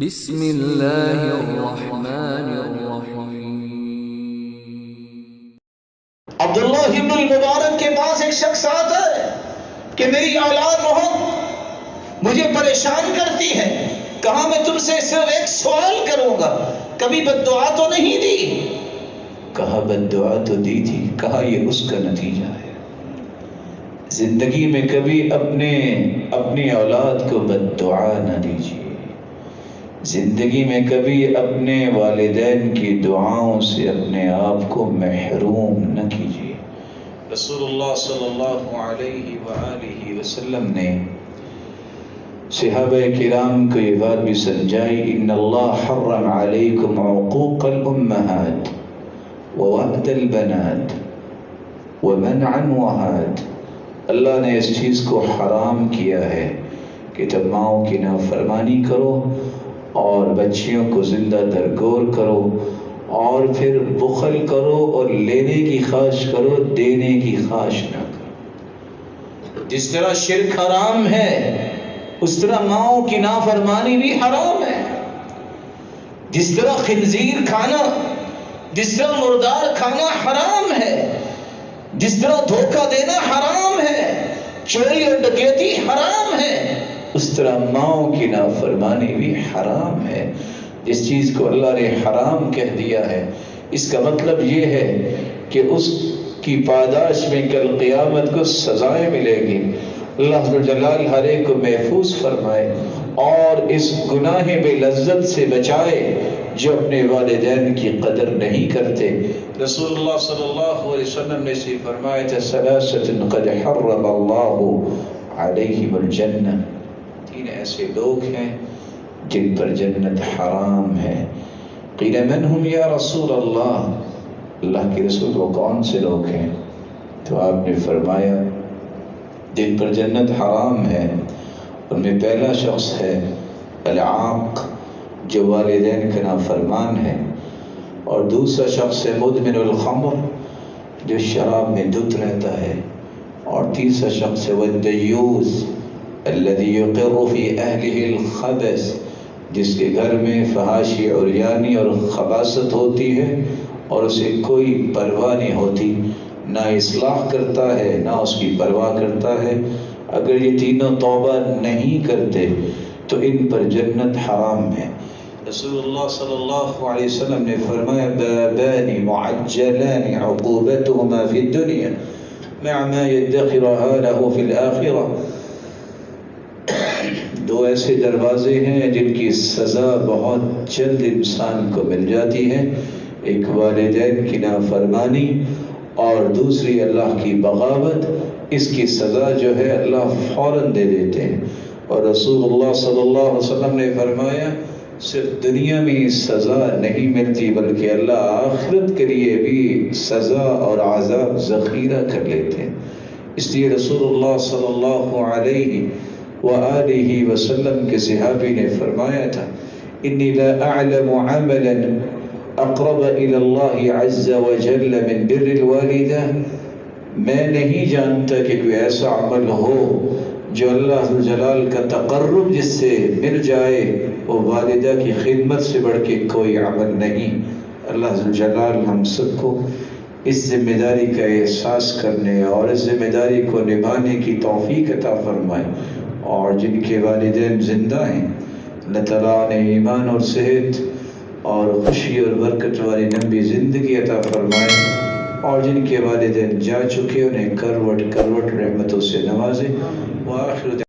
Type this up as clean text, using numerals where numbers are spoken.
بسم اللہ الرحمن الرحیم۔ عبداللہ ابن المبارک کے پاس ایک شخص آتا ہے کہ میری اولاد بہت مجھے پریشان کرتی ہے، کہا میں تم سے صرف ایک سوال کروں گا، کبھی بد دعا تو نہیں دی؟ کہا بد دعا تو دی تھی، کہا یہ اس کا نتیجہ ہے، زندگی میں کبھی اپنی اولاد کو بد دعا نہ دیجیے، زندگی میں کبھی اپنے والدین کی دعاؤں سے اپنے آپ کو محروم نہ کیجیے۔ رسول اللہ صلی اللہ علیہ وآلہ وسلم نے صحابہ کرام کو یہ بات بھی سمجھائی، ان اللہ حرم علیکم عقوق الامہات ووعد البنات ومنع وعاد، اللہ نے اس چیز کو حرام کیا ہے کہ تم ماؤں کی نافرمانی کرو اور بچیوں کو زندہ درگور کرو اور پھر بخل کرو اور لینے کی خواہش کرو، دینے کی خواہش نہ کرو۔ جس طرح شرک حرام ہے اس طرح ماؤں کی نافرمانی بھی حرام ہے، جس طرح خنزیر کھانا، جس طرح مردار کھانا حرام ہے، جس طرح دھوکہ دینا حرام ہے، چوری اور ڈکیتی حرام ہے، اس طرح ماؤں کی نافرمانی بھی حرام ہے۔ جس چیز کو اللہ نے حرام کہہ دیا ہے اس کا مطلب یہ ہے کہ اس کی پاداش میں کل قیامت کو سزائیں ملے گی۔ اللہ جلال ہر ایک کو محفوظ فرمائے اور اس گناہ بے لذت سے بچائے جو اپنے والدین کی قدر نہیں کرتے۔ رسول اللہ صلی اللہ علیہ وسلم نے سے فرمایا تھا ثلاثۃ قد حرم اللہ علیہم الجنہ، تین ایسے لوگ ہیں جن پر جنت حرام ہے۔ قیل من ہم یا رسول اللہ، اللہ کے رسول وہ کون سے لوگ ہیں؟ تو آپ نے فرمایا جن پر جنت حرام ہے ان میں پہلا شخص ہے العاق، جو والدین کا نافرمان ہے، اور دوسرا شخص ہے مدمن الخمر، جو شراب میں دھت رہتا ہے، اور تیسرا شخص ہے والدیوث الذی یقر فی اہلہ الخبث، جس کے گھر میں فحاشی عریانی اور خباثت ہوتی ہے اور اسے کوئی پرواہ نہیں ہوتی، نہ اصلاح کرتا ہے نہ اس کی پرواہ کرتا ہے۔ اگر یہ تینوں توبہ نہیں کرتے تو ان پر جنت حرام ہے۔ رسول اللہ صلی اللہ علیہ وسلم نے فرمایا بابان معجلان عقوبتهما فی الدنیا مع ما يدخرها له فی الآخرہ، دو ایسے دروازے ہیں جن کی سزا بہت جلد انسان کو مل جاتی ہے، ایک والدین کی نافرمانی اور دوسری اللہ کی بغاوت، اس کی سزا جو ہے اللہ فوراً دے دیتے ہیں۔ اور رسول اللہ صلی اللہ علیہ وسلم نے فرمایا صرف دنیا میں سزا نہیں ملتی بلکہ اللہ آخرت کے لیے بھی سزا اور عذاب ذخیرہ کر لیتے ہیں۔ اس لیے رسول اللہ صلی اللہ علیہ وآلہ وسلم کے صحابی نے فرمایا تھا انی لا اعلم عملا اقرب الى اللہ عز وجل من بر الوالدہ، میں نہیں جانتا کہ کوئی ایسا عمل ہو جو اللہ جلال کا تقرب جس سے مل جائے وہ والدہ کی خدمت سے بڑھ کے کوئی عمل نہیں۔ اللہ جلال ہم سب کو اس ذمہ داری کا احساس کرنے اور اس ذمہ داری کو نبھانے کی توفیق عطا فرمائے، اور جن کے والدین زندہ ہیں اللہ تعالیٰ نے ایمان اور صحت اور خوشی اور برکت والی لمبی زندگی عطا فرمائے، اور جن کے والدین جا چکے انہیں کروٹ رحمتوں سے نوازے۔ وآخر